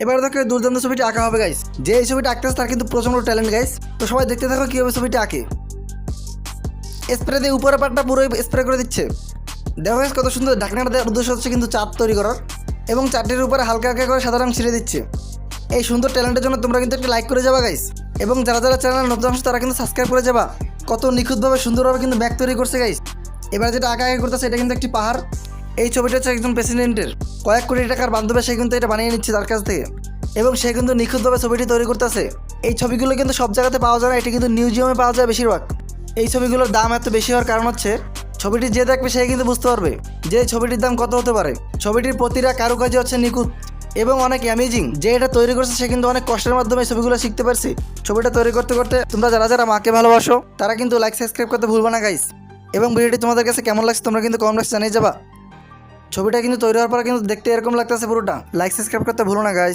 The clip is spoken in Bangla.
এবার দেখো এই দুর্দান্ত ছবিটি আঁকা হবে গাইস। যে এই ছবিটা আঁকতেছে তার কিন্তু প্রচন্ড ট্যালেন্ট গাইস। তো সবাই দেখতে থাকো কীভাবে ছবিটি আঁকে। স্প্রে দিয়ে উপরের পাটটা পুরোই স্প্রে করে দিচ্ছে। দেখো গাইস কত সুন্দর। ঢাকনাটা দেওয়ার উদ্দেশ্য হচ্ছে কিন্তু চাঁদ তৈরি করার, এবং চারটির উপরে হালকা হালকা করে সাদা রং ছিঁড়ে দিচ্ছে। এই সুন্দর ট্যালেন্টের জন্য তোমরা কিন্তু একটা লাইক করে যাবা গাইস, এবং যারা যারা চ্যানেল নতুন আসছে তারা কিন্তু সাবস্ক্রাইব করে যাবা। কত নিখুঁতভাবে সুন্দরভাবে কিন্তু ব্যাগ তৈরি করছে গাইস। এবার যেটা আঁকা আঁকি করতেছে এটা কিন্তু একটি পাহাড়। এই ছবিটা হচ্ছে একজন প্রেসিডেন্টের, কয়েক কোটি টাকার বান্ধবে সে কিন্তু এটা বানিয়ে নিচ্ছে তার কাছ থেকে, এবং সে কিন্তু নিখুঁতভাবে ছবিটি তৈরি করতেছে। এই ছবিগুলো কিন্তু সব জায়গাতে পাওয়া যায় না, এটি কিন্তু মিউজিয়ামে পাওয়া যায় বেশিরভাগ। এই ছবিগুলোর দাম এত বেশি হওয়ার কারণ হচ্ছে ছবিটি যে দেখবে সে কিন্তু বুঝতে পারবে যে ছবিটির দাম কত হতে পারে। ছবিটির প্রতিটা কারুকার্য হচ্ছে নিখুঁত এবং অনেক অ্যামেজিং। যে এটা তৈরি করছে সে কিন্তু অনেক কষ্টের মাধ্যমে ছবিগুলো শিখতে পারছে। ছবিটা তৈরি করতে করতে তোমরা যারা যারা মাকে ভালোবাসো তারা কিন্তু লাইক সাবস্ক্রাইব করতে ভুলবে না গাইস। এবং ভিডিওটি তোমাদের কাছে কেমন লাগছে তোমরা কিন্তু কমেন্ট বক্সে জানিয়ে যাবা। ছবিটা কিন্তু তৈরি হওয়ার পর কিন্তু দেখতে এরকম লাগতেছে পুরোটা। লাইক সাবস্ক্রাইব করতে ভুলো না গাইস।